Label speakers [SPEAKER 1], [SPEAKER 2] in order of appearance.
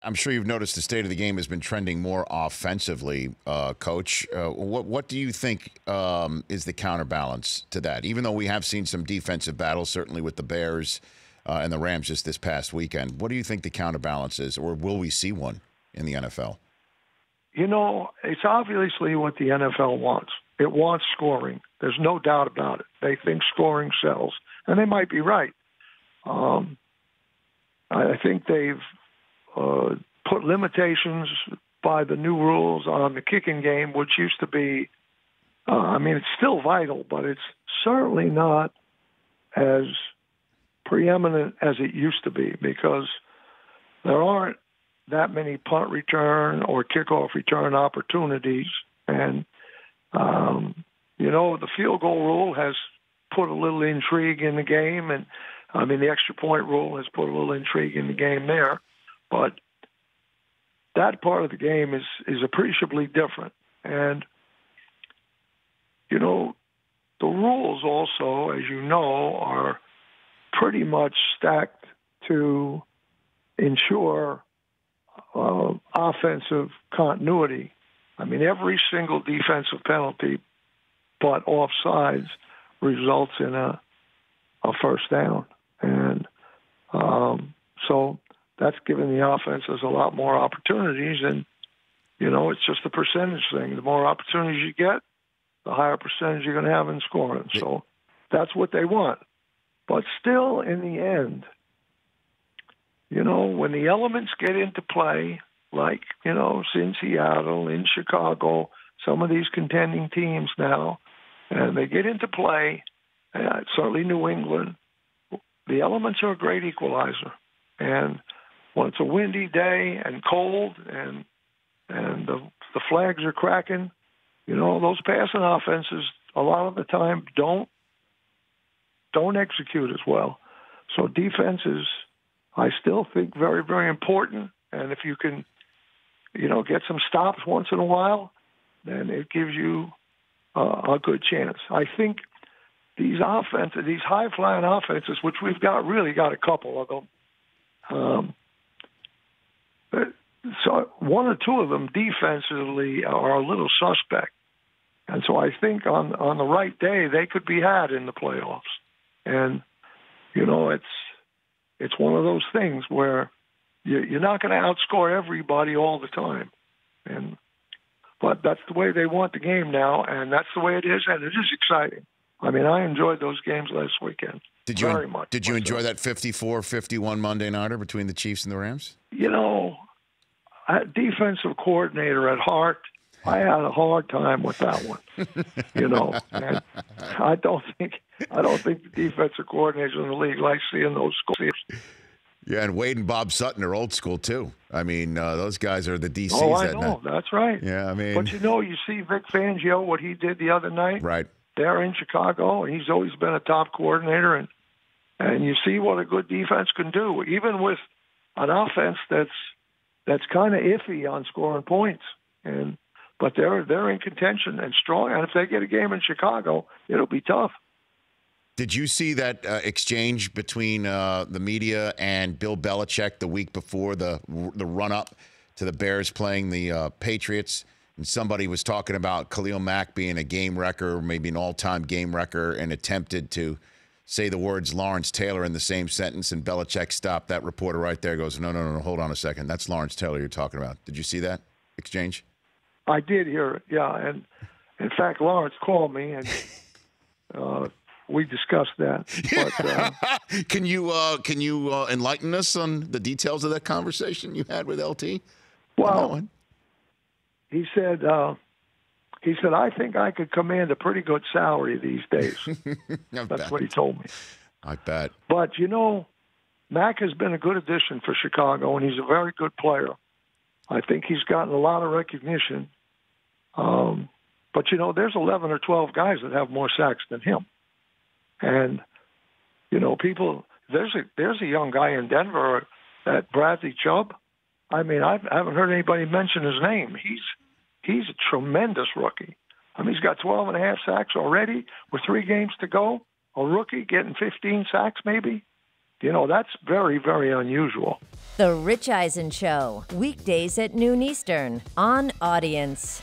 [SPEAKER 1] I'm sure you've noticed the state of the game has been trending more offensively, Coach. What do you think is the counterbalance to that? Even though we have seen some defensive battles, certainly with the Bears and the Rams just this past weekend, what do you think the counterbalance is, or will we see one in the NFL?
[SPEAKER 2] It's obviously what the NFL wants. It wants scoring. There's no doubt about it. They think scoring sells, and they might be right. I think they've put limitations by the new rules on the kicking game, which used to be, it's still vital, but it's certainly not as preeminent as it used to be because there aren't that many punt return or kickoff return opportunities. And, the field goal rule has put a little intrigue in the game. And, the extra point rule has put a little intrigue in the game there. But that part of the game is appreciably different. And, the rules also, as you know, are pretty much stacked to ensure offensive continuity. Every single defensive penalty but offsides results in a first down. And so that's given the offenses a lot more opportunities. And, it's just a percentage thing. The more opportunities you get, the higher percentage you're going to have in scoring. So that's what they want. But still, in the end, when the elements get into play, like, in Seattle, in Chicago, some of these contending teams now, and they get into play, certainly New England, the elements are a great equalizer. And when it's a windy day and cold and the flags are cracking, those passing offenses a lot of the time don't execute as well. So defense is, I still think, very, very important. And if you can, get some stops once in a while, then it gives you a good chance. I think these offenses, these high-flying offenses, which we've really got a couple of them, so one or two of them defensively are a little suspect. And so I think on the right day, they could be had in the playoffs. And, it's one of those things where you're not going to outscore everybody all the time. But that's the way they want the game now, and that's the way it is, and it is exciting. I enjoyed those games last weekend very much.
[SPEAKER 1] Did you enjoy that 54-51 Monday nighter between the Chiefs and the Rams?
[SPEAKER 2] Defensive coordinator at heart, I had a hard time with that one. And I don't think the defensive coordinators in the league like seeing those scores.
[SPEAKER 1] Yeah, and Wade and Bob Sutton are old school too. Those guys are the DCs.
[SPEAKER 2] Oh, I know. That's right.
[SPEAKER 1] Yeah,
[SPEAKER 2] But you see Vic Fangio, what he did the other night.
[SPEAKER 1] Right.
[SPEAKER 2] There in Chicago, and he's always been a top coordinator, and you see what a good defense can do, even with an offense that's kind of iffy on scoring points. But they're in contention and strong, and if they get a game in Chicago, it'll be tough.
[SPEAKER 1] Did you see that exchange between the media and Bill Belichick the week before the run-up to the Bears playing the Patriots? And somebody was talking about Khalil Mack being a game wrecker, maybe an all-time game wrecker, and attempted to say the words Lawrence Taylor in the same sentence, and Belichick stopped that reporter right there, goes, no, hold on a second. That's Lawrence Taylor you're talking about. Did you see that exchange? I
[SPEAKER 2] did hear it, yeah. And, in fact, Lawrence called me, and we discussed that. But,
[SPEAKER 1] Can you enlighten us on the details of that conversation you had with LT?
[SPEAKER 2] Well, he said, I think I could command a pretty good salary these days. That's what he told me.
[SPEAKER 1] I bet.
[SPEAKER 2] But, Mack has been a good addition for Chicago, and he's a very good player. I think he's gotten a lot of recognition. But, there's 11 or 12 guys that have more sacks than him. And, there's a young guy in Denver, that Bradley Chubb. I haven't heard anybody mention his name. He's a tremendous rookie. He's got 12 and a half sacks already with 3 games to go. A rookie getting 15 sacks maybe. That's very, very unusual.
[SPEAKER 3] The Rich Eisen Show, weekdays at noon Eastern on Audience.